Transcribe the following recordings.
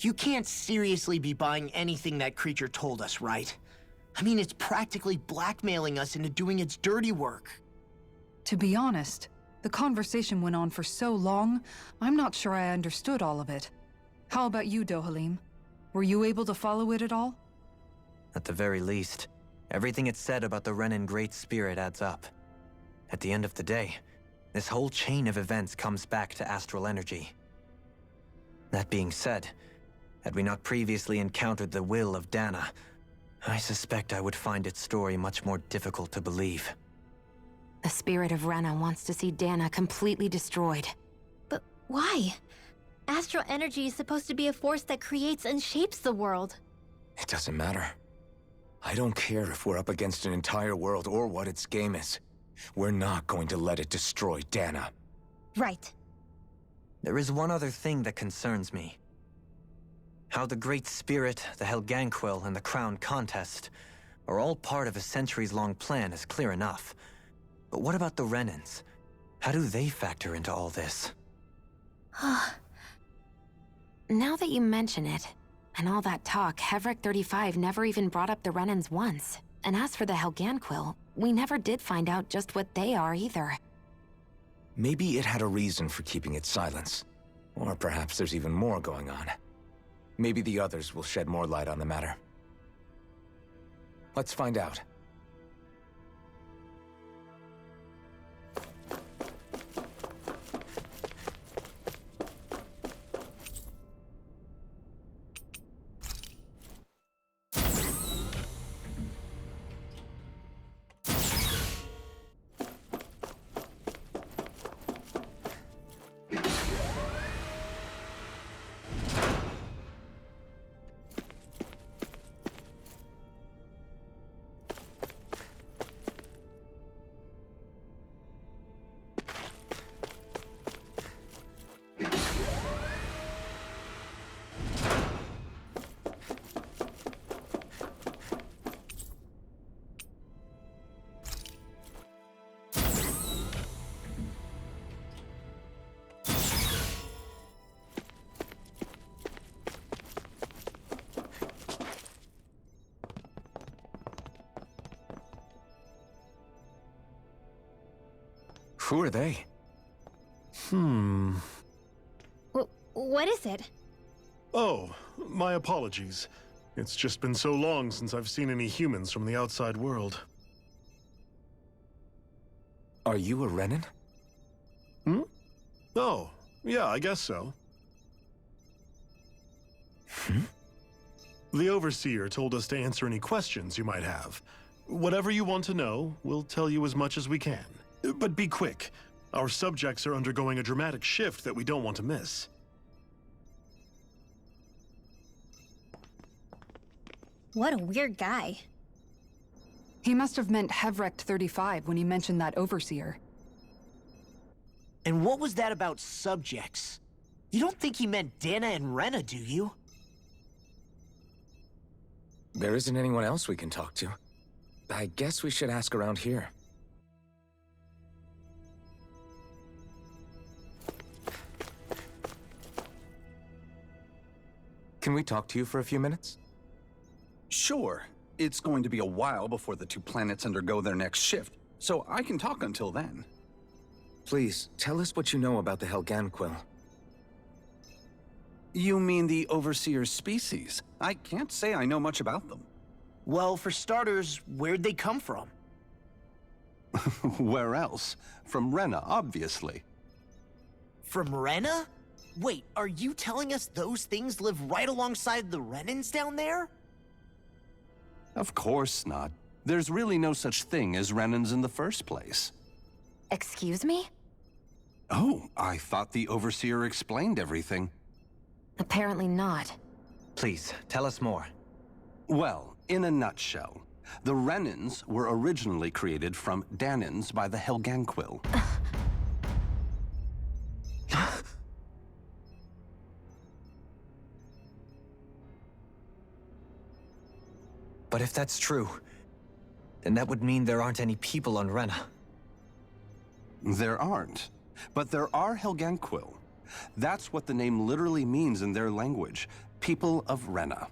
You can't seriously be buying anything that creature told us, right? I mean, it's practically blackmailing us into doing its dirty work. To be honest, the conversation went on for so long, I'm not sure I understood all of it. How about you, Dohalim? Were you able to follow it at all? At the very least, everything it said about the Renan Great Spirit adds up. At the end of the day, this whole chain of events comes back to astral energy. That being said, had we not previously encountered the will of Dahna, I suspect I would find its story much more difficult to believe. The spirit of Rena wants to see Dahna completely destroyed. But why? Astral energy is supposed to be a force that creates and shapes the world. It doesn't matter. I don't care if we're up against an entire world or what its game is. We're not going to let it destroy Dahna. Right. There is one other thing that concerns me. How the Great Spirit, the Helganquil, and the Crown Contest are all part of a centuries-long plan is clear enough. But what about the Renans? How do they factor into all this? Now that you mention it, and all that talk, Hevric 35 never even brought up the Renans once. And as for the Helganquil, we never did find out just what they are either. Maybe it had a reason for keeping its silence. Or perhaps there's even more going on. Maybe the others will shed more light on the matter. Let's find out. Who are they? What is it? Oh, my apologies. It's just been so long since I've seen any humans from the outside world. Are you a Renan? Oh, yeah, I guess so. The Overseer told us to answer any questions you might have. Whatever you want to know, we'll tell you as much as we can. But be quick. Our subjects are undergoing a dramatic shift that we don't want to miss. What a weird guy. He must have meant Hevric 35 when he mentioned that Overseer. And what was that about subjects? You don't think he meant Dahna and Rena, do you? There isn't anyone else we can talk to. I guess we should ask around here. Can we talk to you for a few minutes? Sure. It's going to be a while before the two planets undergo their next shift, so I can talk until then. Please, tell us what you know about the Helganquil. You mean the Overseer species? I can't say I know much about them. Well, for starters, where'd they come from? Where else? From Rena, obviously. From Rena? Wait, are you telling us those things live right alongside the Renans down there? Of course not. There's really no such thing as Renans in the first place. Excuse me? Oh, I thought the Overseer explained everything. Apparently not. Please, tell us more. Well, in a nutshell, the Renans were originally created from Dahnans by the Helganquil. But if that's true, then that would mean there aren't any people on Rena. There aren't. But there are Helganquil. That's what the name literally means in their language, people of Rena.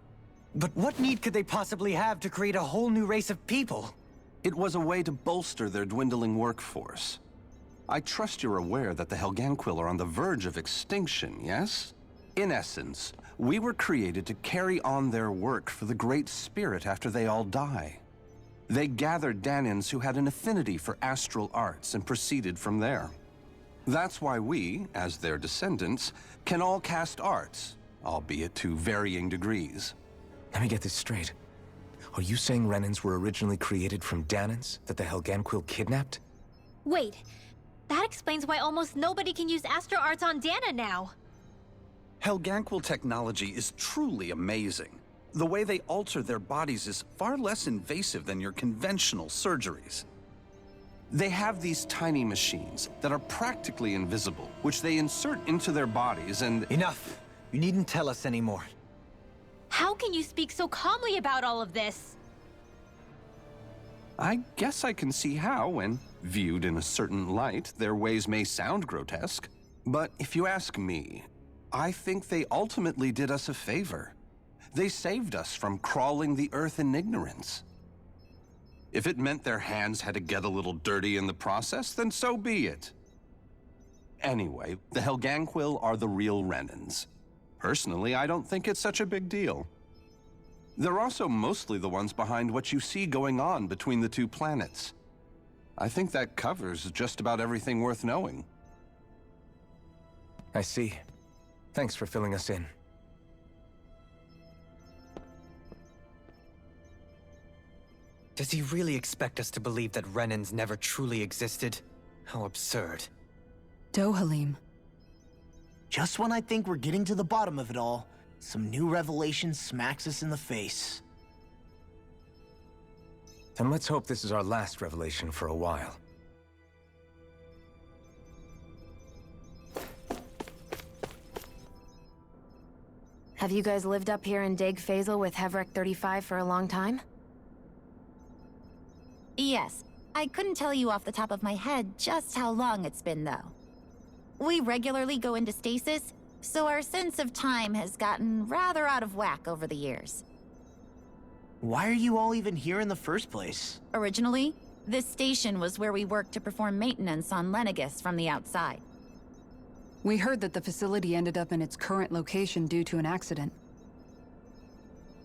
But what need could they possibly have to create a whole new race of people? It was a way to bolster their dwindling workforce. I trust you're aware that the Helganquil are on the verge of extinction, yes? In essence, we were created to carry on their work for the Great Spirit after they all die. They gathered Dahnans who had an affinity for astral arts and proceeded from there. That's why we, as their descendants, can all cast arts, albeit to varying degrees. Let me get this straight. Are you saying Renans were originally created from Dahnans that the Helganquil kidnapped? Wait, that explains why almost nobody can use astral arts on Dahna now. Helganquil technology is truly amazing. The way they alter their bodies is far less invasive than your conventional surgeries. They have these tiny machines that are practically invisible, which they insert into their bodies and— Enough! You needn't tell us anymore. How can you speak so calmly about all of this? I guess I can see how, when viewed in a certain light, their ways may sound grotesque. But if you ask me, I think they ultimately did us a favor. They saved us from crawling the earth in ignorance. If it meant their hands had to get a little dirty in the process, then so be it. Anyway, the Helganquil are the real Renans. Personally, I don't think it's such a big deal. They're also mostly the ones behind what you see going on between the two planets. I think that covers just about everything worth knowing. I see. Thanks for filling us in. Does he really expect us to believe that Renans never truly existed? How absurd. Dohalim. Just when I think we're getting to the bottom of it all, some new revelation smacks us in the face. Then let's hope this is our last revelation for a while. Have you guys lived up here in Dag Fazel with Hevrek 35 for a long time? Yes. I couldn't tell you off the top of my head just how long it's been, though. We regularly go into stasis, so our sense of time has gotten rather out of whack over the years. Why are you all even here in the first place? Originally, this station was where we worked to perform maintenance on Lenegis from the outside. We heard that the facility ended up in its current location due to an accident.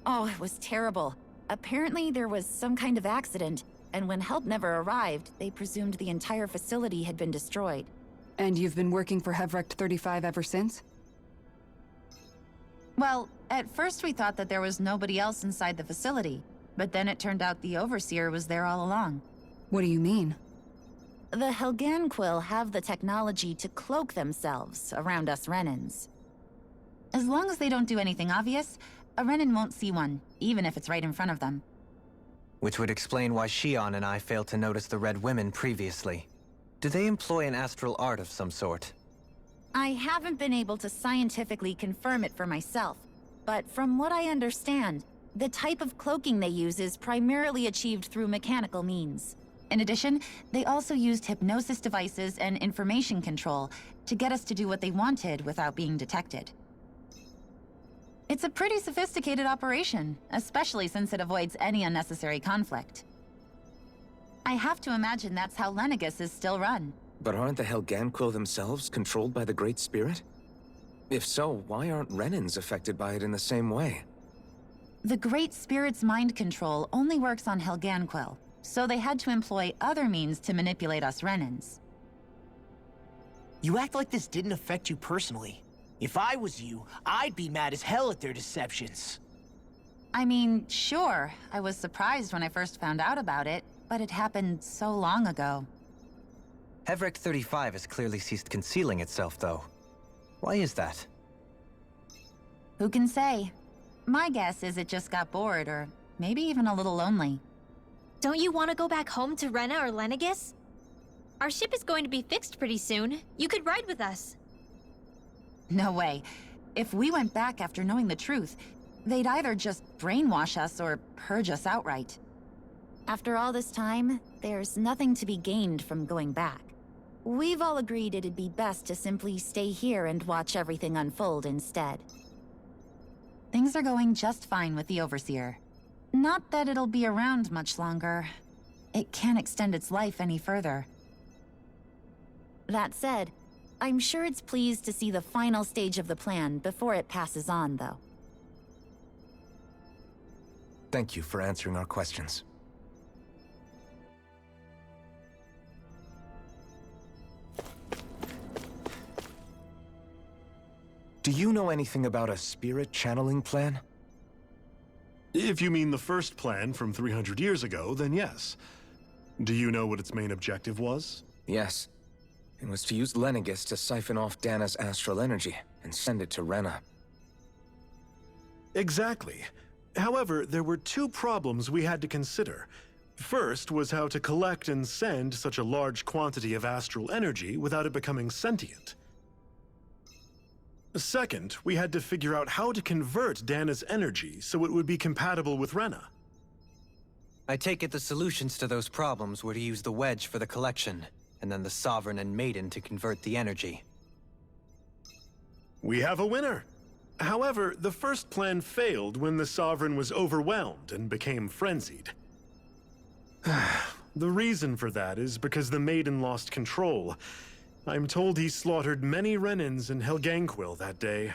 Oh, it was terrible. Apparently there was some kind of accident, and when help never arrived, they presumed the entire facility had been destroyed. And you've been working for Hevrek 35 ever since? Well, at first we thought that there was nobody else inside the facility, but then it turned out the Overseer was there all along. What do you mean? The Helganquil have the technology to cloak themselves around us Renans. As long as they don't do anything obvious, a Renan won't see one, even if it's right in front of them. Which would explain why Shion and I failed to notice the Red Women previously. Do they employ an astral art of some sort? I haven't been able to scientifically confirm it for myself, but from what I understand, the type of cloaking they use is primarily achieved through mechanical means. In addition, they also used hypnosis devices and information control to get us to do what they wanted without being detected. It's a pretty sophisticated operation, especially since it avoids any unnecessary conflict. I have to imagine that's how Lenegis is still run. But aren't the Helganquil themselves controlled by the Great Spirit? If so, why aren't Renans affected by it in the same way? The Great Spirit's mind control only works on Helganquil, so they had to employ other means to manipulate us Renans. You act like this didn't affect you personally. If I was you, I'd be mad as hell at their deceptions. I mean, sure, I was surprised when I first found out about it, but it happened so long ago. Hevrek 35 has clearly ceased concealing itself, though. Why is that? Who can say? My guess is it just got bored, or maybe even a little lonely. Don't you want to go back home to Rena or Lenegis? Our ship is going to be fixed pretty soon. You could ride with us. No way. If we went back after knowing the truth, they'd either just brainwash us or purge us outright. After all this time, there's nothing to be gained from going back. we've all agreed it'd be best to simply stay here and watch everything unfold instead. Things are going just fine with the Overseer. Not that it'll be around much longer. It can't extend its life any further. That said, I'm sure it's pleased to see the final stage of the plan before it passes on, though. Thank you for answering our questions. Do you know anything about a spirit channeling plan? If you mean the first plan from 300 years ago, then yes. Do you know what its main objective was? Yes. It was to use Lenegis to siphon off Dahna's astral energy and send it to Rena. Exactly. However, there were two problems we had to consider. First was how to collect and send such a large quantity of astral energy without it becoming sentient. Second, we had to figure out how to convert Dahna's energy so it would be compatible with Rena. I take it the solutions to those problems were to use the wedge for the collection, and then the Sovereign and Maiden to convert the energy. We have a winner! However, the first plan failed when the Sovereign was overwhelmed and became frenzied. The reason for that is because the Maiden lost control. I'm told he slaughtered many Renans in Helganquil that day.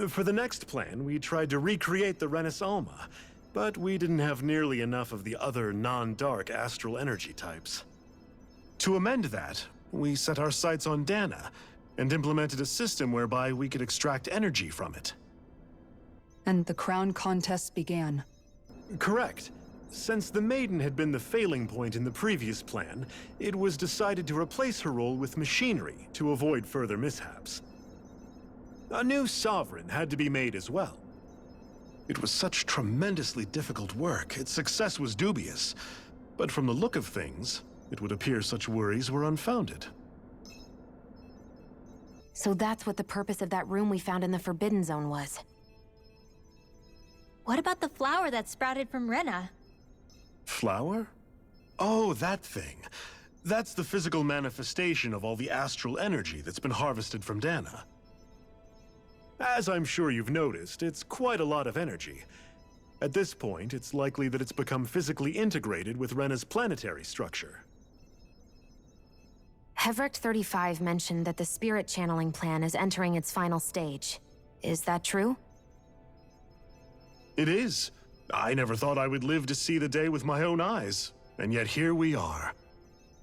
For the next plan, we tried to recreate the Renis Alma, but we didn't have nearly enough of the other non-dark astral energy types. To amend that, we set our sights on Dahna, and implemented a system whereby we could extract energy from it. And the crown contest began. Correct. Since the Maiden had been the failing point in the previous plan, it was decided to replace her role with machinery to avoid further mishaps. A new Sovereign had to be made as well. It was such tremendously difficult work, its success was dubious. But from the look of things, it would appear such worries were unfounded. So that's what the purpose of that room we found in the Forbidden Zone was. What about the flower that sprouted from Rena? Flower? Oh, that thing. That's the physical manifestation of all the astral energy that's been harvested from Dahna. As I'm sure you've noticed, it's quite a lot of energy. At this point, it's likely that it's become physically integrated with Rena's planetary structure. Hevric 35 mentioned that the spirit channeling plan is entering its final stage. Is that true? It is. I never thought I would live to see the day with my own eyes, and yet here we are.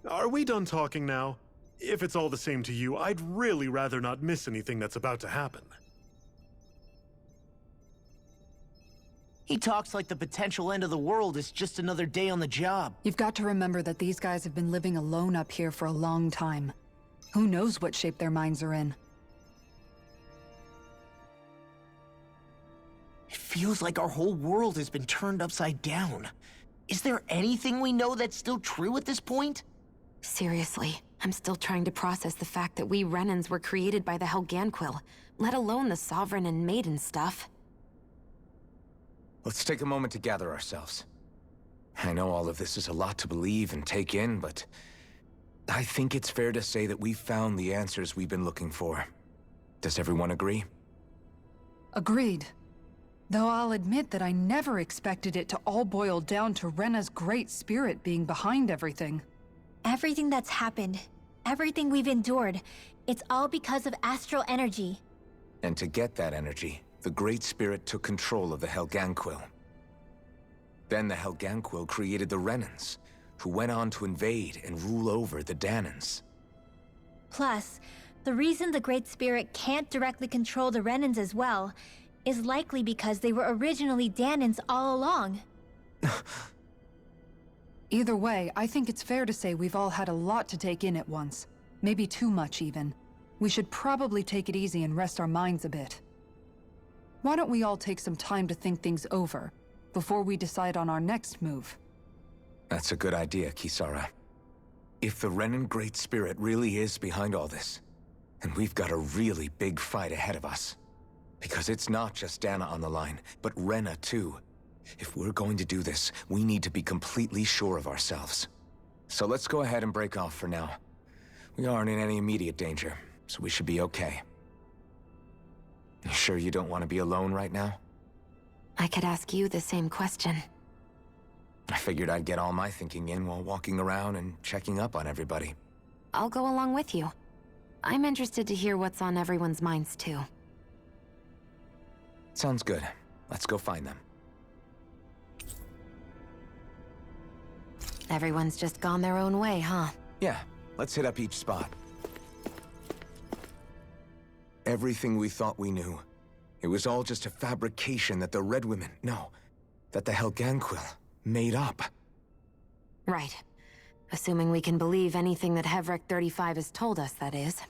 Are we done talking now? If it's all the same to you, I'd really rather not miss anything that's about to happen. He talks like the potential end of the world is just another day on the job. You've got to remember that these guys have been living alone up here for a long time. Who knows what shape their minds are in? It feels like our whole world has been turned upside down. Is there anything we know that's still true at this point? Seriously, I'm still trying to process the fact that we Renans were created by the Helganquil, let alone the Sovereign and Maiden stuff. Let's take a moment to gather ourselves. I know all of this is a lot to believe and take in, but I think it's fair to say that we've found the answers we've been looking for. Does everyone agree? Agreed. Though I'll admit that I never expected it to all boil down to Rena's great spirit being behind everything. Everything that's happened, everything we've endured, it's all because of astral energy. And to get that energy, the Great Spirit took control of the Helganquil. Then the Helganquil created the Renans, who went on to invade and rule over the Dahnans. Plus, the reason the Great Spirit can't directly control the Renans as well is likely because they were originally Dahnans all along. Either way, I think it's fair to say we've all had a lot to take in at once. Maybe too much, even. We should probably take it easy and rest our minds a bit. Why don't we all take some time to think things over, before we decide on our next move? That's a good idea, Kisara. If the Renan Great Spirit really is behind all this, then we've got a really big fight ahead of us. Because it's not just Dahna on the line, but Rena too. If we're going to do this, we need to be completely sure of ourselves. So let's go ahead and break off for now. We aren't in any immediate danger, so we should be okay. You sure you don't want to be alone right now? I could ask you the same question. I figured I'd get all my thinking in while walking around and checking up on everybody. I'll go along with you. I'm interested to hear what's on everyone's minds, too. Sounds good. Let's go find them. Everyone's just gone their own way, huh? Yeah, let's hit up each spot. Everything we thought we knew, it was all just a fabrication that the Red Women, no, that the Helganquil made up. Right. Assuming we can believe anything that Hevric 35 has told us, that is.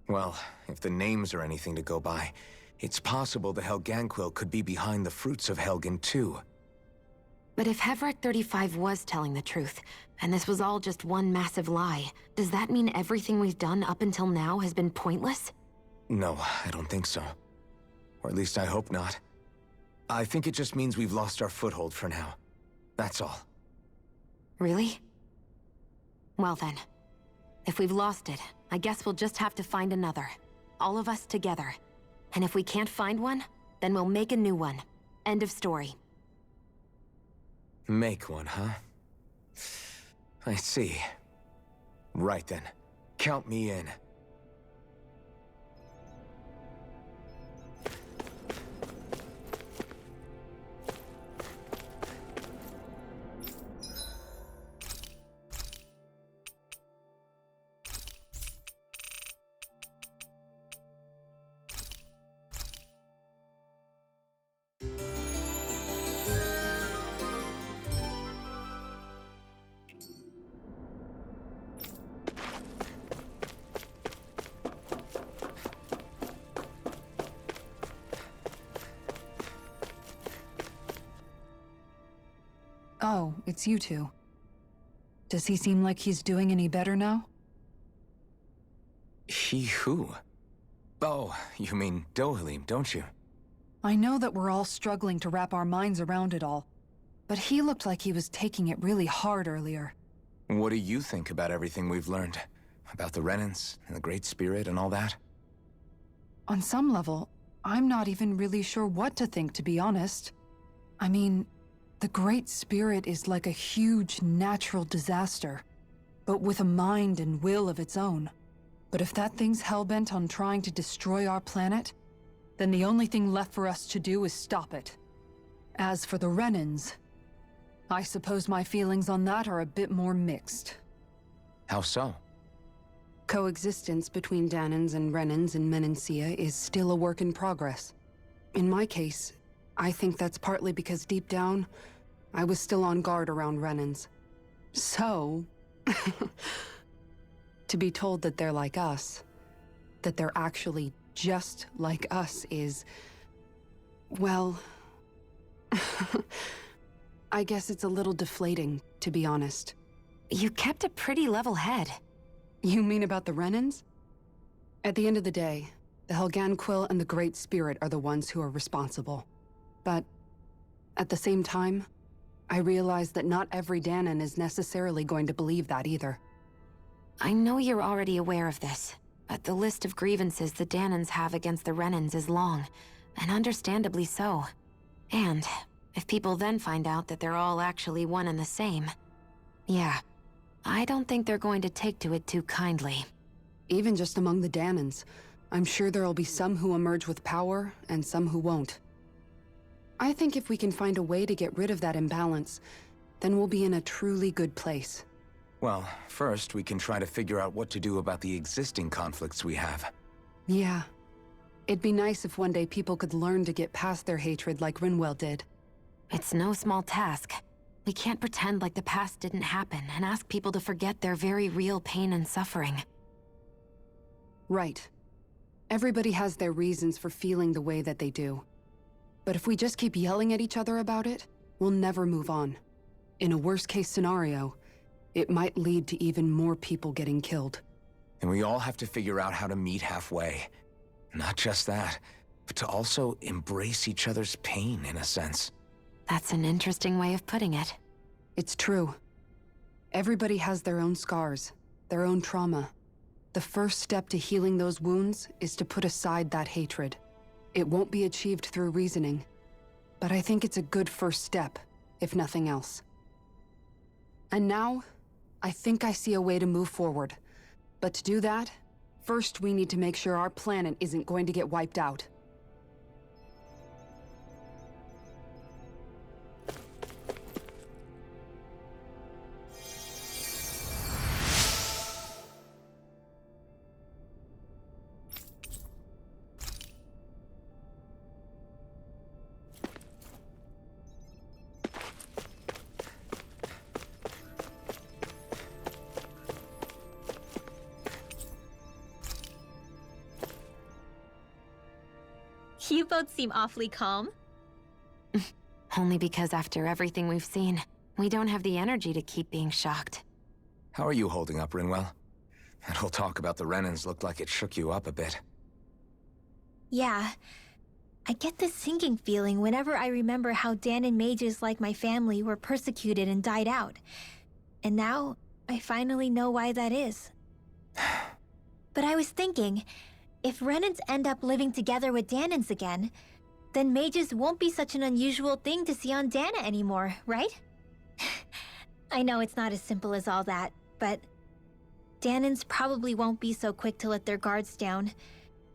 Well, if the names are anything to go by, it's possible the Helganquil could be behind the fruits of Helgen too. But if Hevric 35 was telling the truth, and this was all just one massive lie, does that mean everything we've done up until now has been pointless? No, I don't think so. Or at least I hope not. I think it just means we've lost our foothold for now. That's all. Really? Well then, if we've lost it, I guess we'll just have to find another. All of us together. And if we can't find one, then we'll make a new one. End of story. Make one, huh? I see. Right then. Count me in. Oh, it's you two. Does he seem like he's doing any better now? He who? Oh, you mean Dohalim, don't you? I know that we're all struggling to wrap our minds around it all, but he looked like he was taking it really hard earlier. What do you think about everything we've learned? About the Renans, and the Great Spirit, and all that? On some level, I'm not even really sure what to think, to be honest. I mean, the Great Spirit is like a huge natural disaster, but with a mind and will of its own. But if that thing's hellbent on trying to destroy our planet, then the only thing left for us to do is stop it. As for the Renans, I suppose my feelings on that are a bit more mixed. How so? Coexistence between Dahnans and Renans in Menancia is still a work in progress. In my case, I think that's partly because deep down, I was still on guard around Renans. So, to be told that they're like us, that they're actually just like us is, well, I guess it's a little deflating, to be honest. You kept a pretty level head. You mean about the Renans? At the end of the day, the Helganquil and the Great Spirit are the ones who are responsible. But at the same time, I realize that not every Dahnan is necessarily going to believe that either. I know you're already aware of this, but the list of grievances the Dahnans have against the Renans is long, and understandably so. And if people then find out that they're all actually one and the same, yeah, I don't think they're going to take to it too kindly. Even just among the Dahnans, I'm sure there'll be some who emerge with power and some who won't. I think if we can find a way to get rid of that imbalance, then we'll be in a truly good place. Well, first we can try to figure out what to do about the existing conflicts we have. Yeah. It'd be nice if one day people could learn to get past their hatred like Rinwell did. It's no small task. We can't pretend like the past didn't happen and ask people to forget their very real pain and suffering. Right. Everybody has their reasons for feeling the way that they do. But if we just keep yelling at each other about it, we'll never move on. In a worst-case scenario, it might lead to even more people getting killed. And we all have to figure out how to meet halfway. Not just that, but to also embrace each other's pain, in a sense. That's an interesting way of putting it. It's true. Everybody has their own scars, their own trauma. The first step to healing those wounds is to put aside that hatred. It won't be achieved through reasoning, but I think it's a good first step, if nothing else. And now, I think I see a way to move forward. But to do that, first we need to make sure our planet isn't going to get wiped out. You both seem awfully calm. Only because after everything we've seen, we don't have the energy to keep being shocked. How are you holding up, Rinwell? That whole talk about the Renans looked like it shook you up a bit. Yeah. I get this sinking feeling whenever I remember how Dahna mages like my family were persecuted and died out. And now, I finally know why that is. But I was thinking, if Renans end up living together with Dahnans again, then mages won't be such an unusual thing to see on Dahna anymore, right? I know it's not as simple as all that, but Dahnans probably won't be so quick to let their guards down,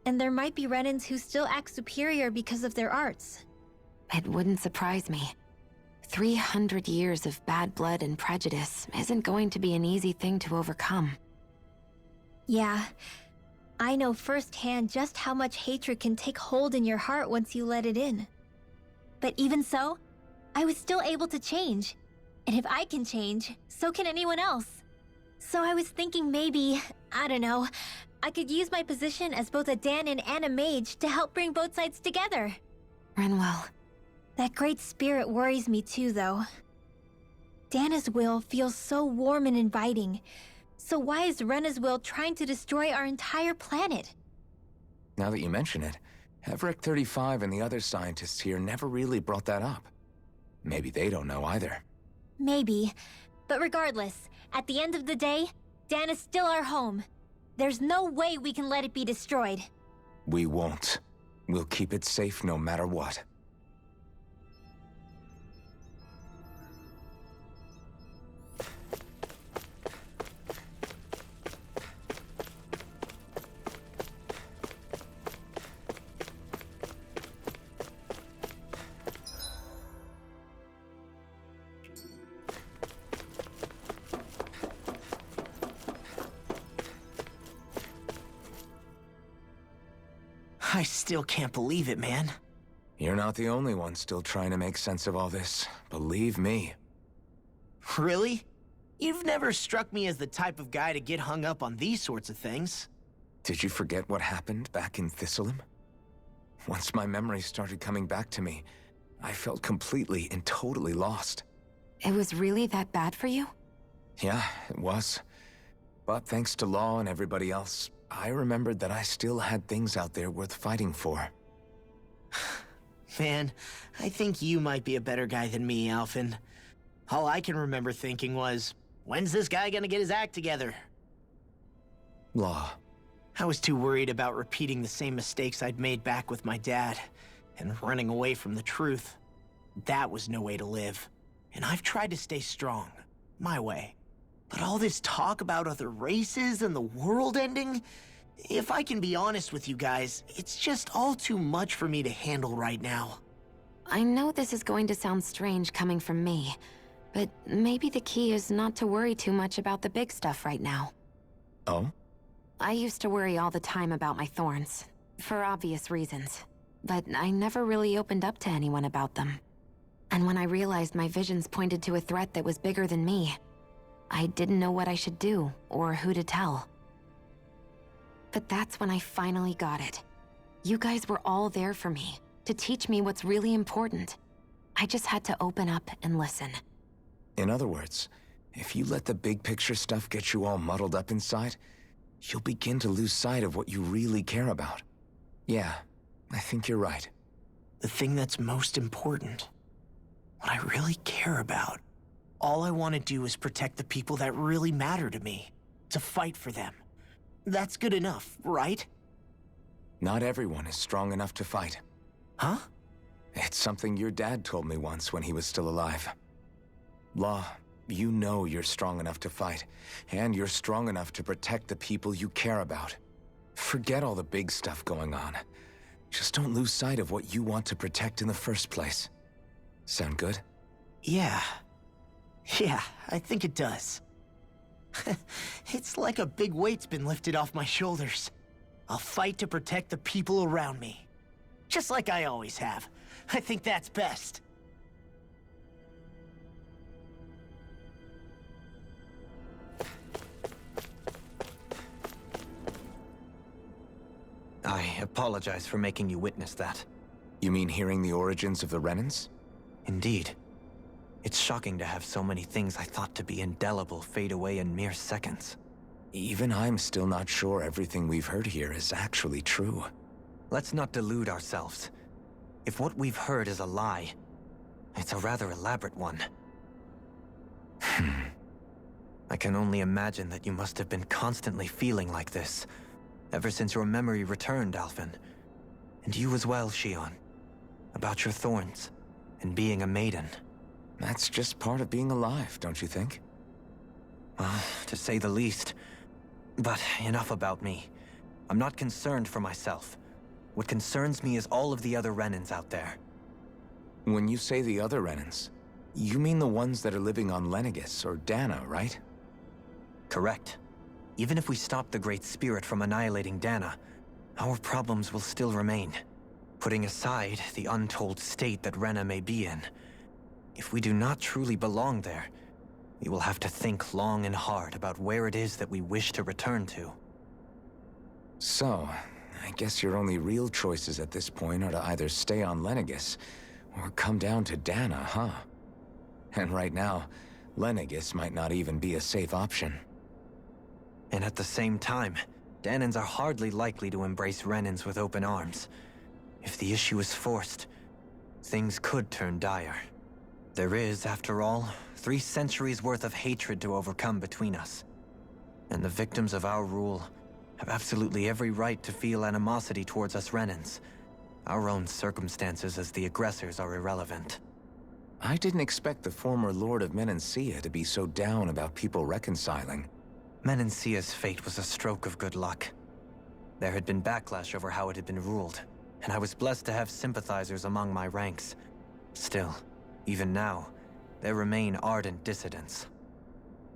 and there might be Renans who still act superior because of their arts. It wouldn't surprise me. 300 years of bad blood and prejudice isn't going to be an easy thing to overcome. Yeah. I know firsthand just how much hatred can take hold in your heart once you let it in. But even so, I was still able to change. And if I can change, so can anyone else. So I was thinking maybe, I don't know, I could use my position as both a Dahnan and a mage to help bring both sides together. Rinwell. That great spirit worries me too, though. Dahna's will feels so warm and inviting. So why is Rena's will trying to destroy our entire planet? Now that you mention it, Everett 35 and the other scientists here never really brought that up. Maybe they don't know either. Maybe. But regardless, at the end of the day, Dahna's still our home. There's no way we can let it be destroyed. We won't. We'll keep it safe no matter what. I still can't believe it, man. You're not the only one still trying to make sense of all this. Believe me. Really? You've never struck me as the type of guy to get hung up on these sorts of things. Did you forget what happened back in Thistleum? Once my memories started coming back to me, I felt completely and totally lost. It was really that bad for you? Yeah, it was. But thanks to Law and everybody else, I remembered that I still had things out there worth fighting for. Man, I think you might be a better guy than me, Alphen. All I can remember thinking was, when's this guy gonna get his act together? Law. I was too worried about repeating the same mistakes I'd made back with my dad, and running away from the truth. That was no way to live. And I've tried to stay strong, my way. But all this talk about other races and the world ending, if I can be honest with you guys, it's just all too much for me to handle right now. I know this is going to sound strange coming from me, but maybe the key is not to worry too much about the big stuff right now. Oh? I used to worry all the time about my thorns, for obvious reasons, but I never really opened up to anyone about them. And when I realized my visions pointed to a threat that was bigger than me, I didn't know what I should do, or who to tell. But that's when I finally got it. You guys were all there for me, to teach me what's really important. I just had to open up and listen. In other words, if you let the big picture stuff get you all muddled up inside, you'll begin to lose sight of what you really care about. Yeah, I think you're right. The thing that's most important. What I really care about. All I want to do is protect the people that really matter to me. To fight for them. That's good enough, right? Not everyone is strong enough to fight. Huh? It's something your dad told me once when he was still alive. Law, you know you're strong enough to fight, and you're strong enough to protect the people you care about. Forget all the big stuff going on. Just don't lose sight of what you want to protect in the first place. Sound good? Yeah. Yeah, I think it does. It's like a big weight's been lifted off my shoulders. I'll fight to protect the people around me. Just like I always have. I think that's best. I apologize for making you witness that. You mean hearing the origins of the Renans? Indeed. It's shocking to have so many things I thought to be indelible fade away in mere seconds. Even I'm still not sure everything we've heard here is actually true. Let's not delude ourselves. If what we've heard is a lie, it's a rather elaborate one. I can only imagine that you must have been constantly feeling like this, ever since your memory returned, Alphen. And you as well, Shion. About your thorns, and being a maiden. That's just part of being alive, don't you think? To say the least. But enough about me. I'm not concerned for myself. What concerns me is all of the other Renans out there. When you say the other Renans, you mean the ones that are living on Lenegis or Dahna, right? Correct. Even if we stop the Great Spirit from annihilating Dahna, our problems will still remain. Putting aside the untold state that Rena may be in, if we do not truly belong there, we will have to think long and hard about where it is that we wish to return to. So, I guess your only real choices at this point are to either stay on Lenegis, or come down to Dahna, huh? And right now, Lenegis might not even be a safe option. And at the same time, Dahnans are hardly likely to embrace Renans with open arms. If the issue is forced, things could turn dire. There is, after all, 3 centuries worth of hatred to overcome between us. And the victims of our rule have absolutely every right to feel animosity towards us Renans. Our own circumstances as the aggressors are irrelevant. I didn't expect the former Lord of Menancia to be so down about people reconciling. Menancia's fate was a stroke of good luck. There had been backlash over how it had been ruled, and I was blessed to have sympathizers among my ranks. Still, even now, there remain ardent dissidents.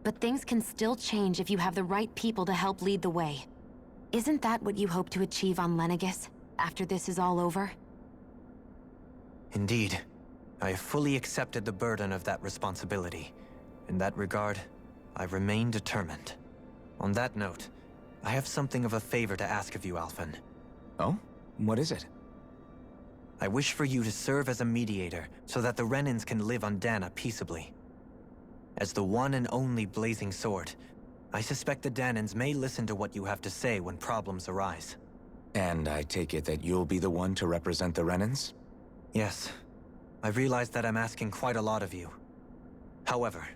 But things can still change if you have the right people to help lead the way. Isn't that what you hope to achieve on Lenegis, after this is all over? Indeed. I have fully accepted the burden of that responsibility. In that regard, I remain determined. On that note, I have something of a favor to ask of you, Alphen. Oh? What is it? I wish for you to serve as a mediator so that the Renans can live on Dahna peaceably. As the one and only Blazing Sword, I suspect the Dahnans may listen to what you have to say when problems arise. And I take it that you'll be the one to represent the Renans? Yes. I realize that I'm asking quite a lot of you. However,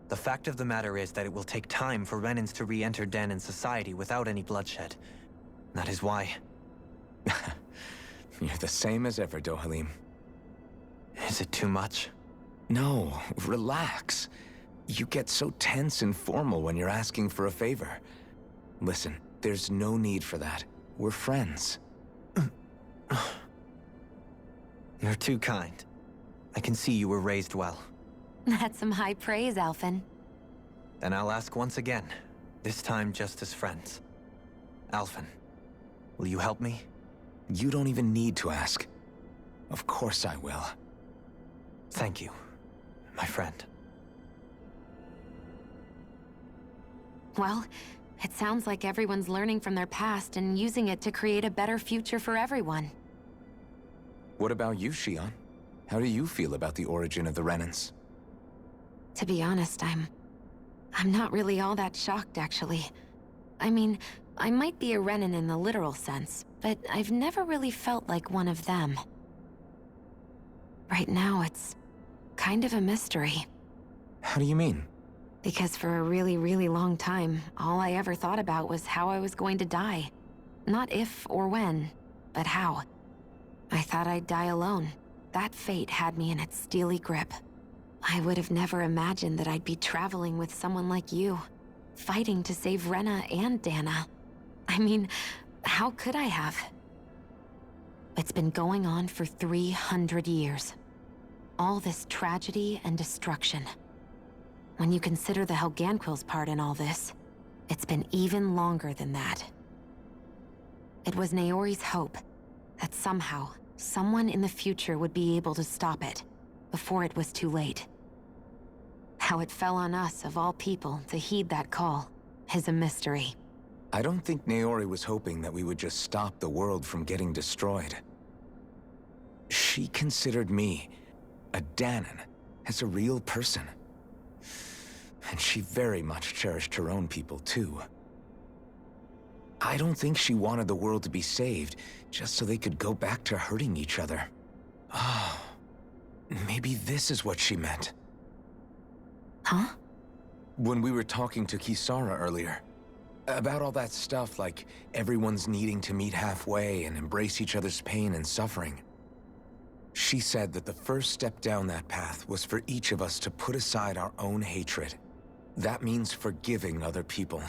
the fact of the matter is that it will take time for Renans to re-enter Dahnan society without any bloodshed. That is why... You're the same as ever, Dohalim. Is it too much? No, relax. You get so tense and formal when you're asking for a favor. Listen, there's no need for that. We're friends. You're too kind. I can see you were raised well. That's some high praise, Alphen. Then I'll ask once again, this time just as friends. Alphen, will you help me? You don't even need to ask. Of course I will. Thank you, my friend. Well, it sounds like everyone's learning from their past and using it to create a better future for everyone. What about you, Shion? How do you feel about the origin of the Renans? To be honest, I'm not really all that shocked, actually. I mean, I might be a Renan in the literal sense, but I've never really felt like one of them. Right now, it's kind of a mystery. How do you mean? Because for a really, really long time, all I ever thought about was how I was going to die. Not if or when, but how. I thought I'd die alone. That fate had me in its steely grip. I would have never imagined that I'd be traveling with someone like you, fighting to save Rena and Dahna. I mean, how could I have? It's been going on for 300 years. All this tragedy and destruction. When you consider the Helganquil's part in all this, it's been even longer than that. It was Naori's hope that somehow, someone in the future would be able to stop it, before it was too late. How it fell on us, of all people, to heed that call is a mystery. I don't think Naori was hoping that we would just stop the world from getting destroyed. She considered me, a Dahnan, as a real person. And she very much cherished her own people, too. I don't think she wanted the world to be saved, just so they could go back to hurting each other. Oh, maybe this is what she meant. Huh? When we were talking to Kisara earlier, about all that stuff like everyone's needing to meet halfway and embrace each other's pain and suffering. She said that the first step down that path was for each of us to put aside our own hatred. That means forgiving other people,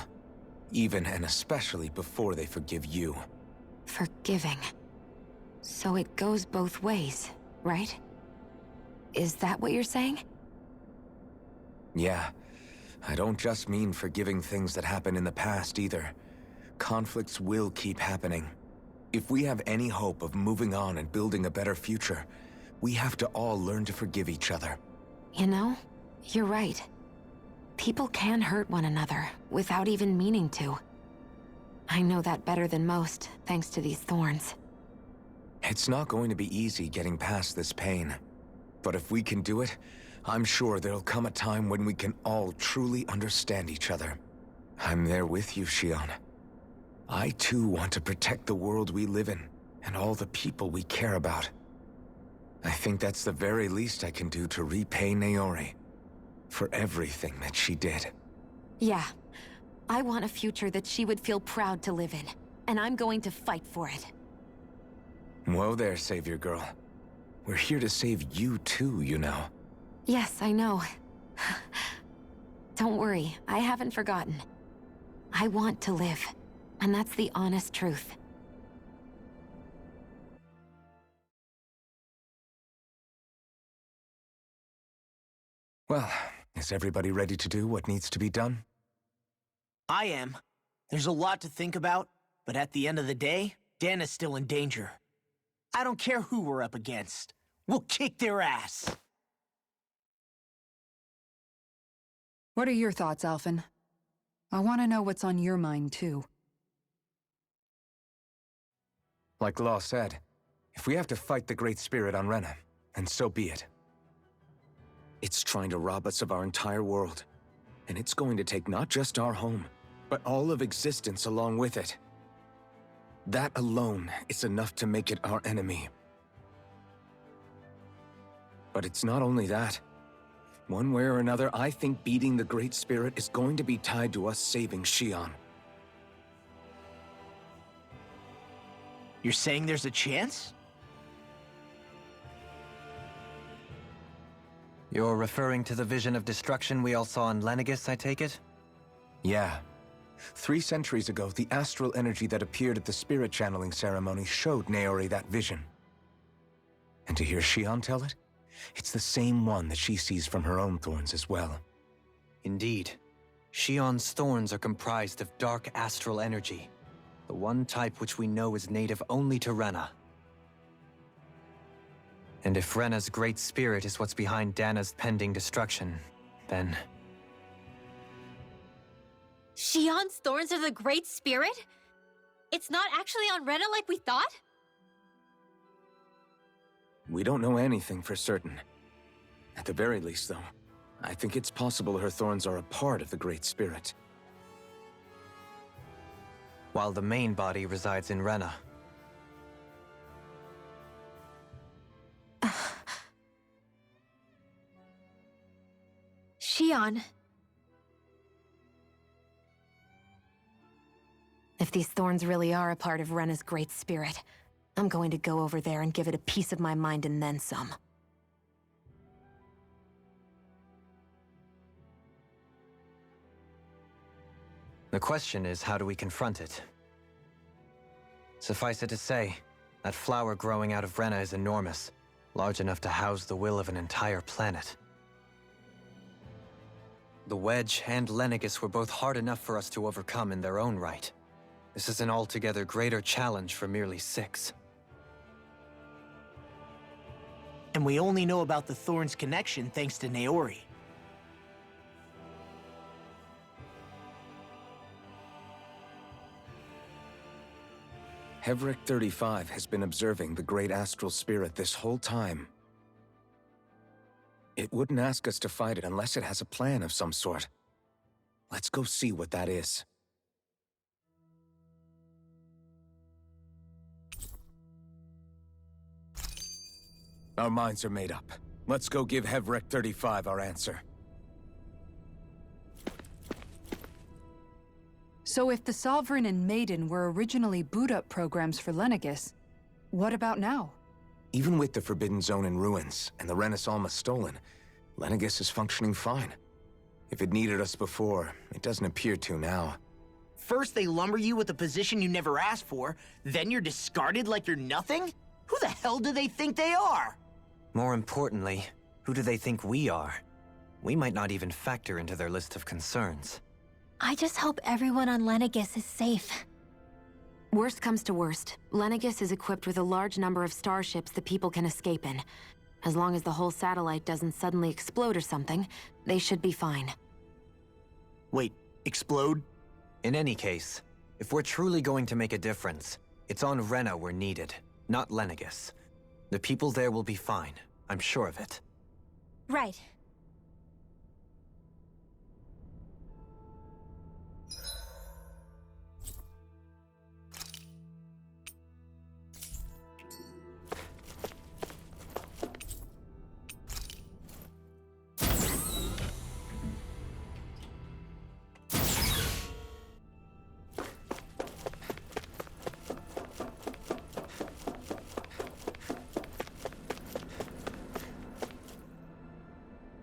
even and especially before they forgive you. Forgiving. So it goes both ways, right? Is that what you're saying? Yeah. I don't just mean forgiving things that happened in the past either. Conflicts will keep happening. If we have any hope of moving on and building a better future, we have to all learn to forgive each other. You know, you're right. People can hurt one another without even meaning to. I know that better than most, thanks to these thorns. It's not going to be easy getting past this pain. But if we can do it, I'm sure there'll come a time when we can all truly understand each other. I'm there with you, Shion. I too want to protect the world we live in, and all the people we care about. I think that's the very least I can do to repay Naori for everything that she did. Yeah. I want a future that she would feel proud to live in, and I'm going to fight for it. Whoa there, Savior Girl. We're here to save you too, you know. Yes, I know. Don't worry, I haven't forgotten. I want to live, and that's the honest truth. Well, is everybody ready to do what needs to be done? I am. There's a lot to think about, but at the end of the day, Dahna's still in danger. I don't care who we're up against. We'll kick their ass. What are your thoughts, Alphen? I want to know what's on your mind, too. Like Law said, if we have to fight the Great Spirit on Rena, then so be it. It's trying to rob us of our entire world. And it's going to take not just our home, but all of existence along with it. That alone is enough to make it our enemy. But it's not only that. One way or another, I think beating the Great Spirit is going to be tied to us saving Shion. You're saying there's a chance? You're referring to the vision of destruction we all saw in Lenegis, I take it? Yeah. 3 centuries ago, the astral energy that appeared at the spirit channeling ceremony showed Naori that vision. And to hear Shion tell it, it's the same one that she sees from her own thorns as well. Indeed. Shion's thorns are comprised of dark astral energy, the one type which we know is native only to Rena. And if Rena's great spirit is what's behind Dahna's pending destruction, then... Shion's thorns are the Great Spirit? It's not actually on Rena like we thought? We don't know anything for certain. At the very least, though, I think it's possible her thorns are a part of the Great Spirit. While the main body resides in Rena. Shion. If these thorns really are a part of Rena's great spirit, I'm going to go over there and give it a piece of my mind and then some. The question is, how do we confront it? Suffice it to say, that flower growing out of Rena is enormous, large enough to house the will of an entire planet. The Wedge and Lenegis were both hard enough for us to overcome in their own right. This is an altogether greater challenge for merely 6. And we only know about the Thorn's connection thanks to Naori. Hevric 35 has been observing the great astral spirit this whole time. It wouldn't ask us to fight it unless it has a plan of some sort. Let's go see what that is. Our minds are made up. Let's go give Hevric 35 our answer. So if the Sovereign and Maiden were originally boot-up programs for Lenegis, what about now? Even with the Forbidden Zone in ruins and the Renis Alma stolen, Lenegis is functioning fine. If it needed us before, it doesn't appear to now. First they lumber you with a position you never asked for, then you're discarded like you're nothing? Who the hell do they think they are? More importantly, who do they think we are? We might not even factor into their list of concerns. I just hope everyone on Lenegis is safe. Worst comes to worst, Lenegis is equipped with a large number of starships that people can escape in. As long as the whole satellite doesn't suddenly explode or something, they should be fine. Wait, explode? In any case, if we're truly going to make a difference, it's on Rena we're needed, not Lenegis. The people there will be fine, I'm sure of it. Right.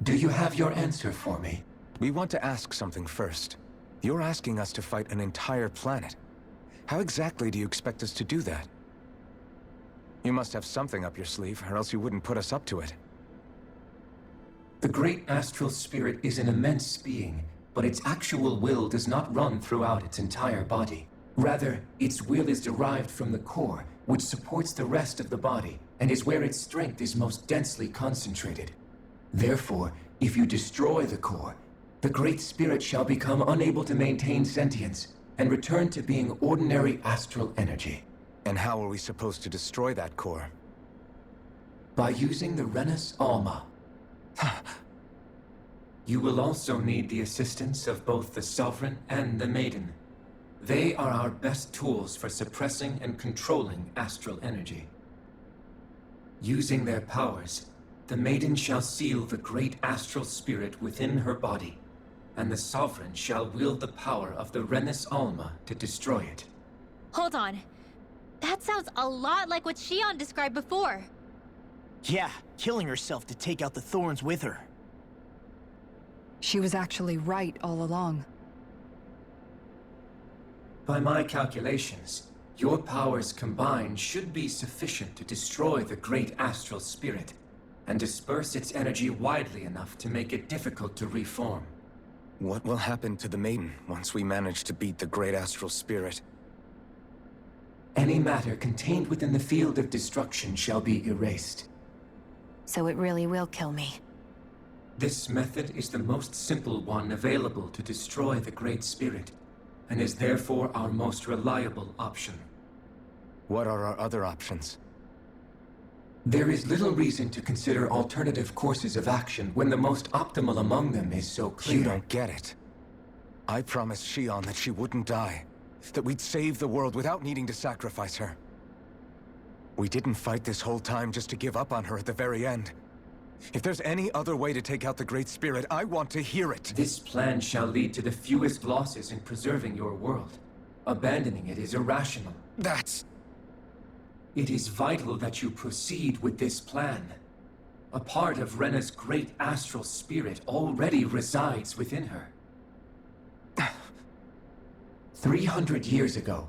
Do you have your answer for me? We want to ask something first. You're asking us to fight an entire planet. How exactly do you expect us to do that? You must have something up your sleeve, or else you wouldn't put us up to it. The great astral spirit is an immense being, but its actual will does not run throughout its entire body. Rather, its will is derived from the core, which supports the rest of the body, and is where its strength is most densely concentrated. Therefore, if you destroy the core, the Great Spirit shall become unable to maintain sentience and return to being ordinary astral energy. And how are we supposed to destroy that core? By using the Renis Alma. You will also need the assistance of both the Sovereign and the Maiden. They are our best tools for suppressing and controlling astral energy. Using their powers, the Maiden shall seal the great astral spirit within her body, and the Sovereign shall wield the power of the Renis Alma to destroy it. Hold on. That sounds a lot like what Shion described before. Yeah, killing herself to take out the thorns with her. She was actually right all along. By my calculations, your powers combined should be sufficient to destroy the great astral spirit and disperse its energy widely enough to make it difficult to reform. What will happen to the Maiden once we manage to beat the great astral spirit? Any matter contained within the field of destruction shall be erased. So it really will kill me. This method is the most simple one available to destroy the Great Spirit, and is therefore our most reliable option. What are our other options? There is little reason to consider alternative courses of action when the most optimal among them is so clear. You don't get it. I promised Shion that she wouldn't die, that we'd save the world without needing to sacrifice her. We didn't fight this whole time just to give up on her at the very end. If there's any other way to take out the Great Spirit, I want to hear it. This plan shall lead to the fewest losses in preserving your world. Abandoning it is irrational. That's... It is vital that you proceed with this plan. A part of Rena's great astral spirit already resides within her. 300 years ago,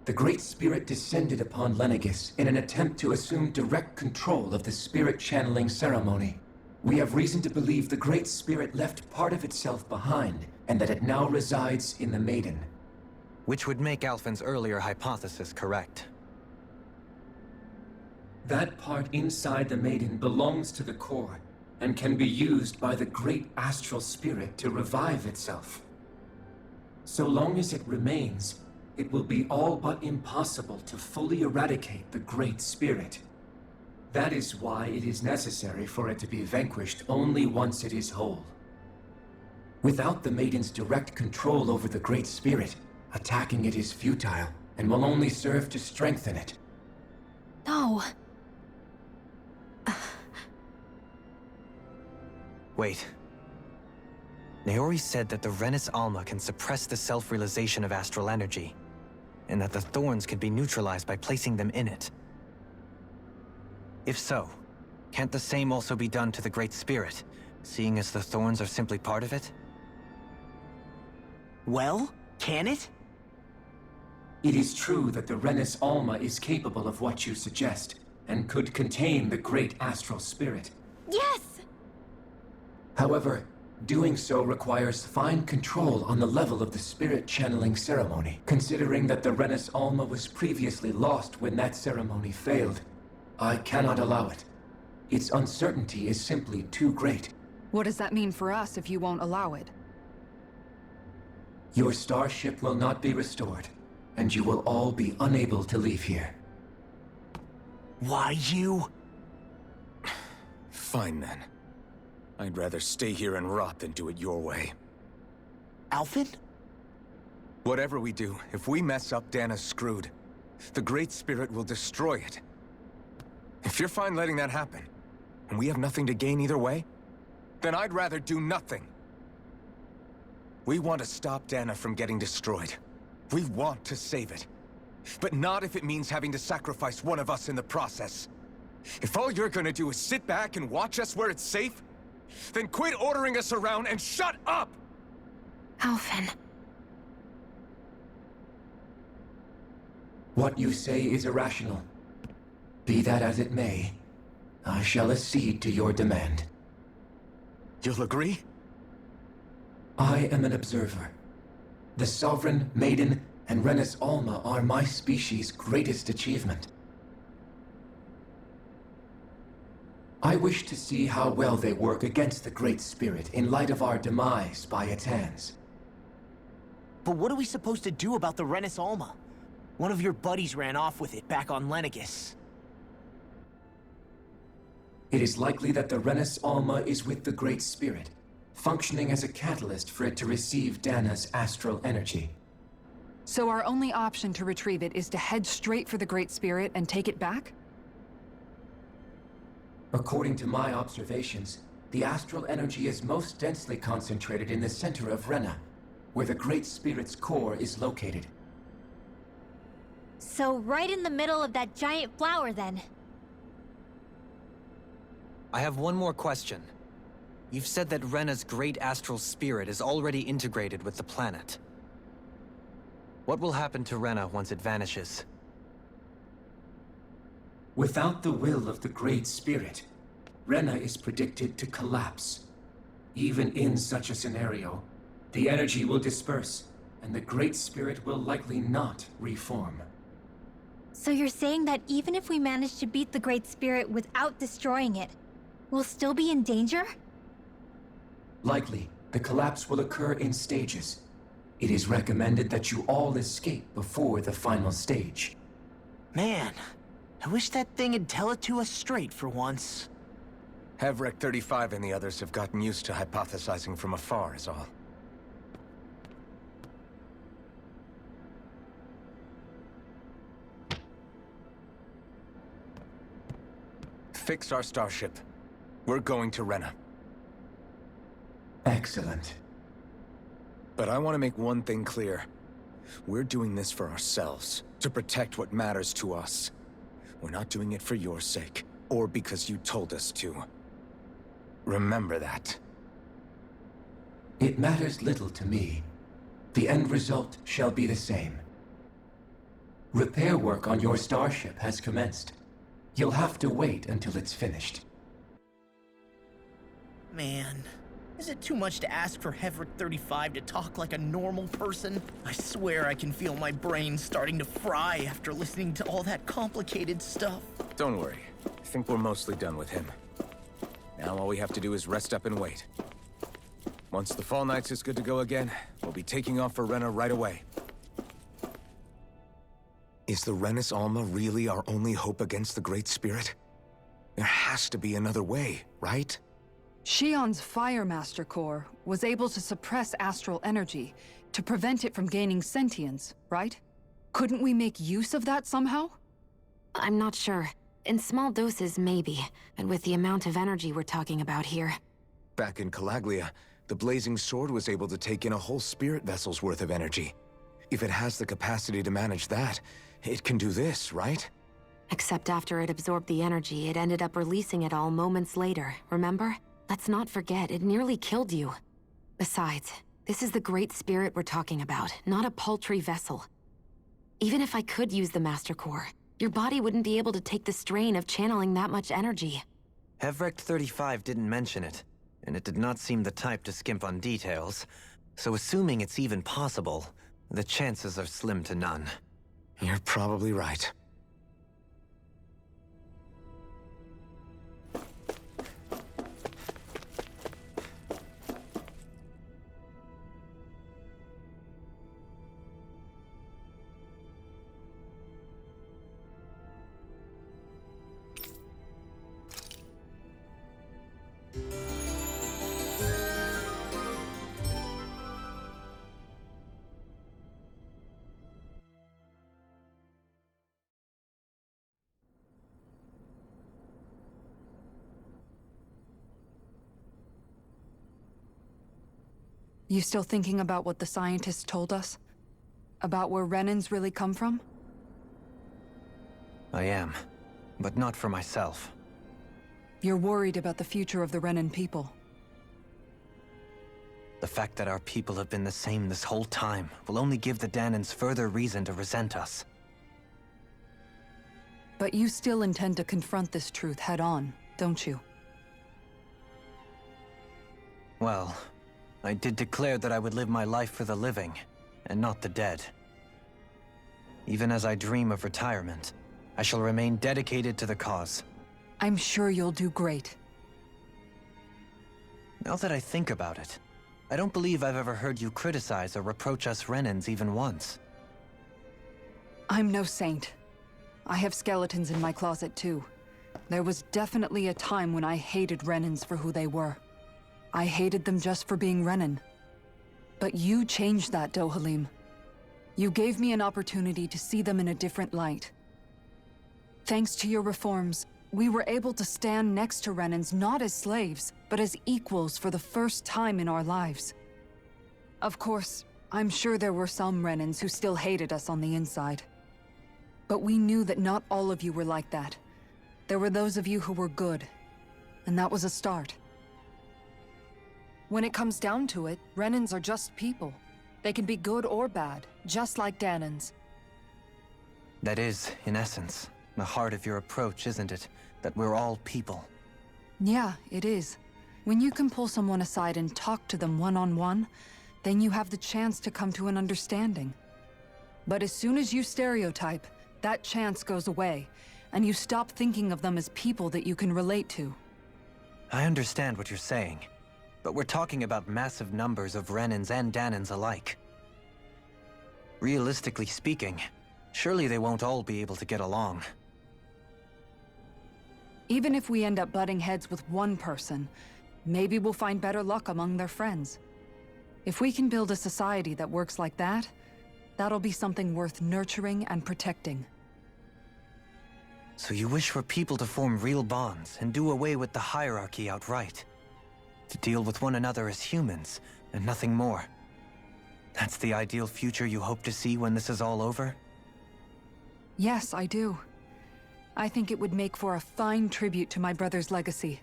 the Great Spirit descended upon Lenegis in an attempt to assume direct control of the spirit channeling ceremony. We have reason to believe the Great Spirit left part of itself behind, and that it now resides in the Maiden. Which would make Alphen's earlier hypothesis correct. That part inside the Maiden belongs to the core, and can be used by the Great Astral Spirit to revive itself. So long as it remains, it will be all but impossible to fully eradicate the Great Spirit. That is why it is necessary for it to be vanquished only once it is whole. Without the Maiden's direct control over the Great Spirit, attacking it is futile, and will only serve to strengthen it. No. Wait. Naori said that the Renis Alma can suppress the self-realization of astral energy, and that the thorns can be neutralized by placing them in it. If so, can't the same also be done to the Great Spirit, seeing as the thorns are simply part of it? Well, can it? It is true that the Renis Alma is capable of what you suggest, and could contain the Great Astral Spirit. Yes! However, doing so requires fine control on the level of the spirit channeling ceremony. Considering that the Renis Alma was previously lost when that ceremony failed, I cannot allow it. Its uncertainty is simply too great. What does that mean for us if you won't allow it? Your starship will not be restored, and you will all be unable to leave here. Why you? Fine then. I'd rather stay here and rot than do it your way. Alphen? Whatever we do, if we mess up, Dana's screwed. The Great Spirit will destroy it. If you're fine letting that happen, and we have nothing to gain either way, then I'd rather do nothing. We want to stop Dana from getting destroyed. We want to save it. But not if it means having to sacrifice one of us in the process. If all you're gonna do is sit back and watch us where it's safe, then quit ordering us around and shut up! Alphen. What you say is irrational. Be that as it may, I shall accede to your demand. You'll agree? I am an observer. The Sovereign, Maiden, and Renis Alma are my species' greatest achievement. I wish to see how well they work against the Great Spirit in light of our demise by its hands. But what are we supposed to do about the Renis Alma? One of your buddies ran off with it back on Lenegis. It is likely that the Renis Alma is with the Great Spirit, functioning as a catalyst for it to receive Dana's astral energy. So our only option to retrieve it is to head straight for the Great Spirit and take it back? According to my observations, the astral energy is most densely concentrated in the center of Rena, where the Great Spirit's core is located. So right in the middle of that giant flower, then. I have one more question. You've said that Rena's great astral spirit is already integrated with the planet. What will happen to Rena once it vanishes? Without the will of the Great Spirit, Rena is predicted to collapse. Even in such a scenario, the energy will disperse, and the Great Spirit will likely not reform. So you're saying that even if we manage to beat the Great Spirit without destroying it, we'll still be in danger? Likely, the collapse will occur in stages. It is recommended that you all escape before the final stage. Man, I wish that thing would tell it to us straight for once. Havrek 35 and the others have gotten used to hypothesizing from afar, is all. Fix our starship. We're going to Rena. Excellent. But I want to make one thing clear. We're doing this for ourselves, to protect what matters to us. We're not doing it for your sake, or because you told us to. Remember that. It matters little to me. The end result shall be the same. Repair work on your starship has commenced. You'll have to wait until it's finished. Man, is it too much to ask for Hevrick 35 to talk like a normal person? I swear I can feel my brain starting to fry after listening to all that complicated stuff. Don't worry. I think we're mostly done with him. Now all we have to do is rest up and wait. Once the Fall Knights is good to go again, we'll be taking off for Rena right away. Is the Renis Alma really our only hope against the Great Spirit? There has to be another way, right? Shion's Fire Master Core was able to suppress astral energy to prevent it from gaining sentience, right? Couldn't we make use of that somehow? I'm not sure. In small doses, maybe. But with the amount of energy we're talking about here... Back in Calaglia, the Blazing Sword was able to take in a whole spirit vessel's worth of energy. If it has the capacity to manage that, it can do this, right? Except after it absorbed the energy, it ended up releasing it all moments later, remember? Let's not forget, it nearly killed you. Besides, this is the Great Spirit we're talking about, not a paltry vessel. Even if I could use the Master Core, your body wouldn't be able to take the strain of channeling that much energy. Hevrick 35 didn't mention it, and it did not seem the type to skimp on details, so assuming it's even possible, the chances are slim to none. You're probably right. You still thinking about what the scientists told us? About where Renans really come from? I am, but not for myself. You're worried about the future of the Renan people. The fact that our people have been the same this whole time will only give the Dahnans further reason to resent us. But you still intend to confront this truth head-on, don't you? Well, I did declare that I would live my life for the living, and not the dead. Even as I dream of retirement, I shall remain dedicated to the cause. I'm sure you'll do great. Now that I think about it, I don't believe I've ever heard you criticize or reproach us Renans even once. I'm no saint. I have skeletons in my closet too. There was definitely a time when I hated Renans for who they were. I hated them just for being Renan. But you changed that, Dohalim. You gave me an opportunity to see them in a different light. Thanks to your reforms, we were able to stand next to Renans not as slaves, but as equals for the first time in our lives. Of course, I'm sure there were some Renans who still hated us on the inside. But we knew that not all of you were like that. There were those of you who were good, and that was a start. When it comes down to it, Renans are just people. They can be good or bad, just like Dahnans. That is, in essence, the heart of your approach, isn't it? That we're all people. Yeah, it is. When you can pull someone aside and talk to them one-on-one, then you have the chance to come to an understanding. But as soon as you stereotype, that chance goes away, and you stop thinking of them as people that you can relate to. I understand what you're saying, but we're talking about massive numbers of Renans and Dahnans alike. Realistically speaking, surely they won't all be able to get along. Even if we end up butting heads with one person, maybe we'll find better luck among their friends. If we can build a society that works like that, that'll be something worth nurturing and protecting. So you wish for people to form real bonds and do away with the hierarchy outright. To deal with one another as humans, and nothing more. That's the ideal future you hope to see when this is all over? Yes, I do. I think it would make for a fine tribute to my brother's legacy.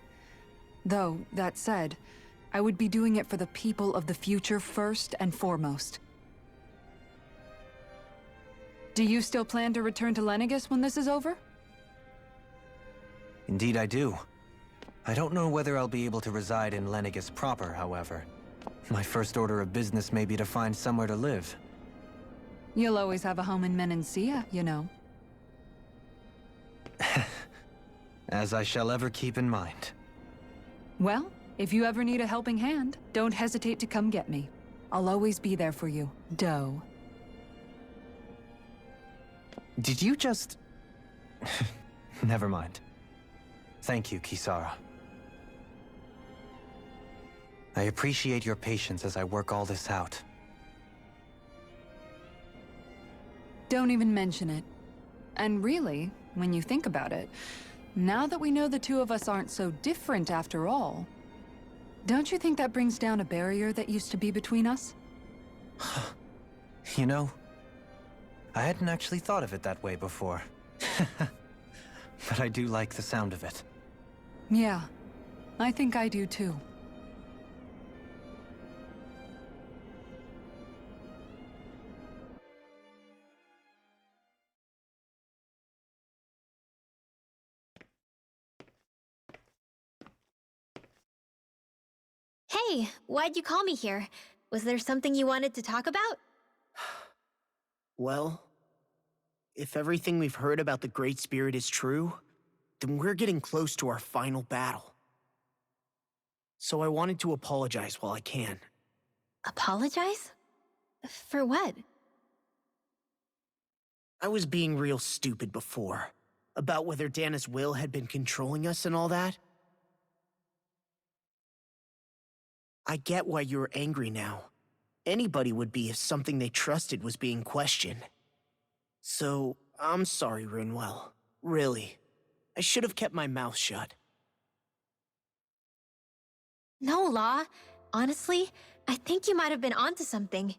Though, that said, I would be doing it for the people of the future first and foremost. Do you still plan to return to Lenegis when this is over? Indeed I do. I don't know whether I'll be able to reside in Lenegis proper, however. My first order of business may be to find somewhere to live. You'll always have a home in Menancia, you know. As I shall ever keep in mind. Well, if you ever need a helping hand, don't hesitate to come get me. I'll always be there for you, Doe. Did you just... Never mind. Thank you, Kisara. I appreciate your patience as I work all this out. Don't even mention it. And really, when you think about it, now that we know the two of us aren't so different after all, don't you think that brings down a barrier that used to be between us? You know, I hadn't actually thought of it that way before. But I do like the sound of it. Yeah, I think I do too. Hey, why'd you call me here? Was there something you wanted to talk about? Well, if everything we've heard about the Great Spirit is true, then we're getting close to our final battle. So I wanted to apologize while I can. Apologize? For what? I was being real stupid before, about whether Dana's will had been controlling us and all that. I get why you're angry now. Anybody would be if something they trusted was being questioned. So, I'm sorry, Rinwell. Really. I should have kept my mouth shut. No, Law. Honestly, I think you might have been onto something.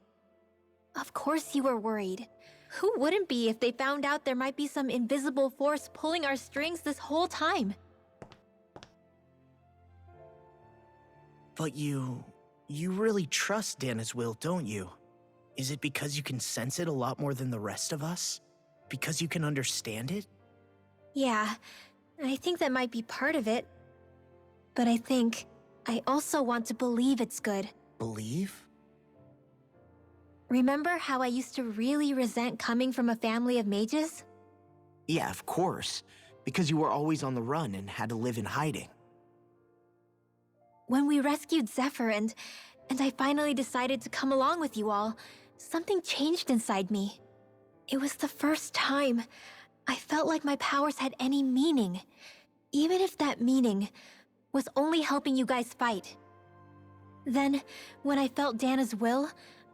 Of course you were worried. Who wouldn't be if they found out there might be some invisible force pulling our strings this whole time? But you really trust Dana's will, don't you? Is it because you can sense it a lot more than the rest of us? Because you can understand it? Yeah, I think that might be part of it. But I think I also want to believe it's good. Believe? Remember how I used to really resent coming from a family of mages? Yeah, of course. Because you were always on the run and had to live in hiding. When we rescued Zephyr and I finally decided to come along with you all, something changed inside me. It was the first time I felt like my powers had any meaning, even if that meaning was only helping you guys fight. Then, when I felt Dana's will,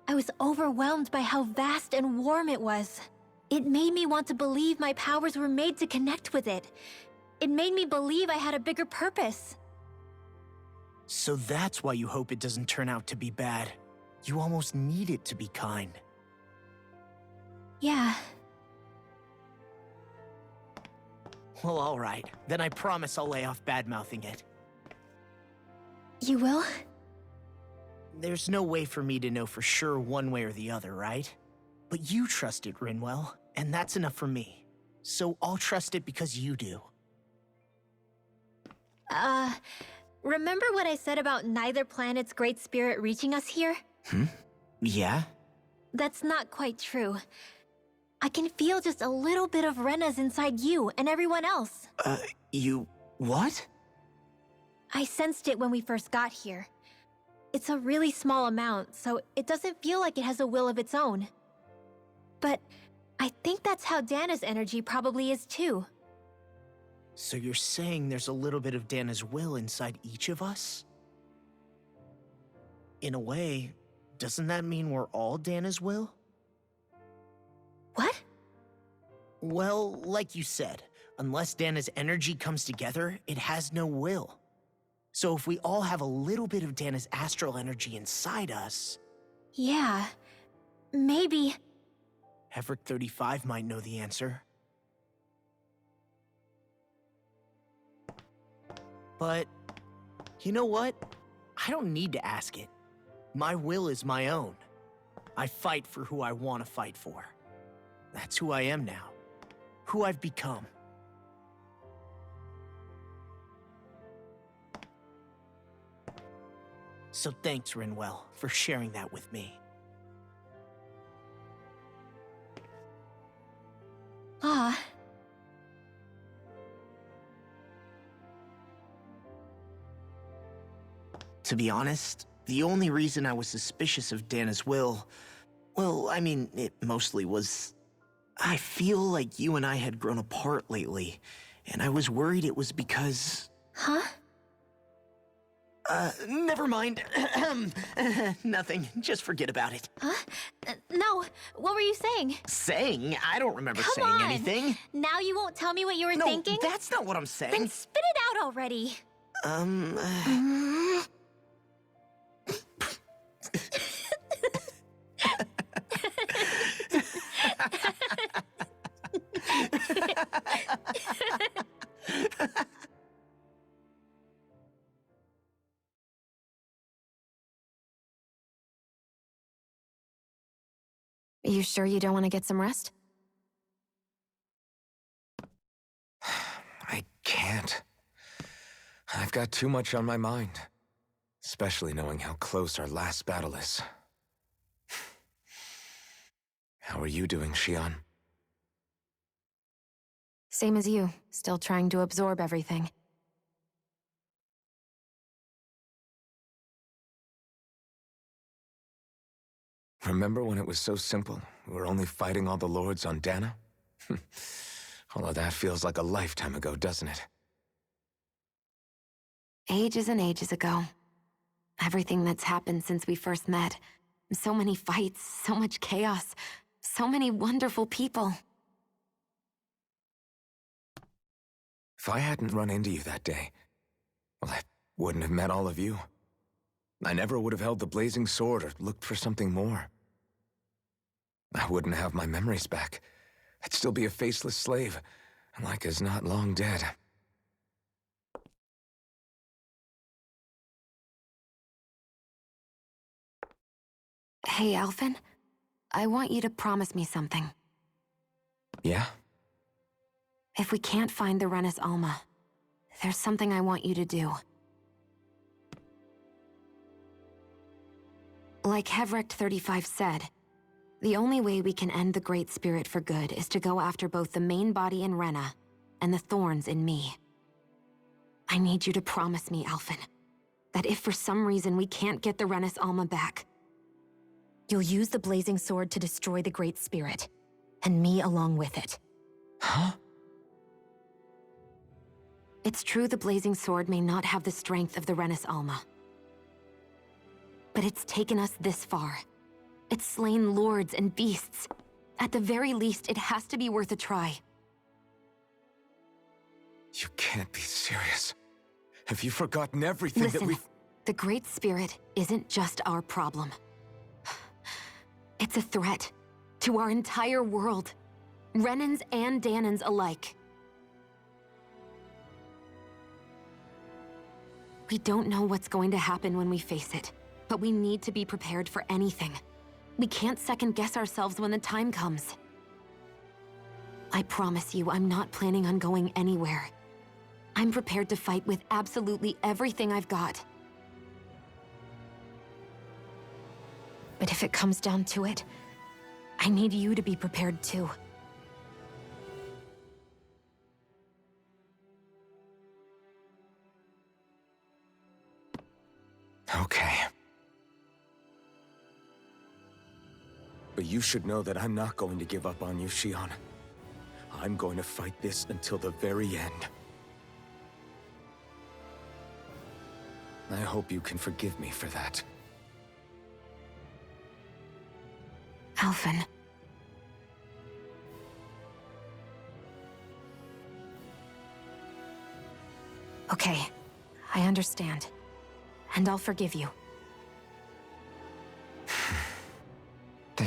I was overwhelmed by how vast and warm it was. It made me want to believe my powers were made to connect with it. It made me believe I had a bigger purpose. So that's why you hope it doesn't turn out to be bad. You almost need it to be kind. Yeah. Well, alright. Then I promise I'll lay off bad-mouthing it. You will? There's no way for me to know for sure one way or the other, right? But you trust it, Rinwell, and that's enough for me. So I'll trust it because you do. Remember what I said about neither planet's great spirit reaching us here? Yeah? That's not quite true. I can feel just a little bit of Rena's inside you and everyone else. You... what? I sensed it when we first got here. It's a really small amount, so it doesn't feel like it has a will of its own. But I think that's how Dana's energy probably is too. So you're saying there's a little bit of Dana's will inside each of us? In a way, doesn't that mean we're all Dana's will? What? Well, like you said, Unless Dana's energy comes together, it has no will. So if we all have a little bit of Dana's astral energy inside us... Yeah, maybe... Heverick 35 might know the answer. But, you know what? I don't need to ask it. My will is my own. I fight for who I want to fight for. That's who I am now. Who I've become. So thanks, Rinwell, for sharing that with me. Ah. To be honest, the only reason I was suspicious of Dana's will... Well, I mean, it mostly was... I feel like you and I had grown apart lately, and I was worried it was because... Huh? Never mind. Nothing. Just forget about it. Huh? No, what were you saying? Saying? I don't remember Come saying on. anything. Now you won't tell me what you were No, thinking? that's not what I'm saying. Then spit it out already. You sure you don't want to get some rest? I can't. I've got too much on my mind. Especially knowing how close our last battle is. How are you doing, Xion? Same as you, still trying to absorb everything. Remember when it was so simple? We were only fighting all the lords on Dana? All of that feels like a lifetime ago, doesn't it? Ages and ages ago. Everything that's happened since we first met. So many fights, so much chaos, so many wonderful people. If I hadn't run into you that day, well, I wouldn't have met all of you. I never would have held the blazing sword or looked for something more. I wouldn't have my memories back. I'd still be a faceless slave, like as not long dead. Hey, Alphen. I want you to promise me something. Yeah? If we can't find the Renis Alma, there's something I want you to do. Like Heverick 35 said, the only way we can end the Great Spirit for good is to go after both the main body in Rena and the thorns in me. I need you to promise me, Alphen, that if for some reason we can't get the Renis Alma back, you'll use the blazing sword to destroy the Great Spirit, and me along with it. Huh? It's true the blazing sword may not have the strength of the Renis Alma. But it's taken us this far. It's slain lords and beasts. At the very least, it has to be worth a try. You can't be serious. Have you forgotten everything Listen, that we've... the Great Spirit isn't just our problem. It's a threat to our entire world. Renans and Danans alike. We don't know what's going to happen when we face it, but we need to be prepared for anything. We can't second-guess ourselves when the time comes. I promise you, I'm not planning on going anywhere. I'm prepared to fight with absolutely everything I've got. But if it comes down to it, I need you to be prepared too. Okay. But you should know that I'm not going to give up on you, Xion. I'm going to fight this until the very end. I hope you can forgive me for that. Alphen. Okay, I understand. And I'll forgive you.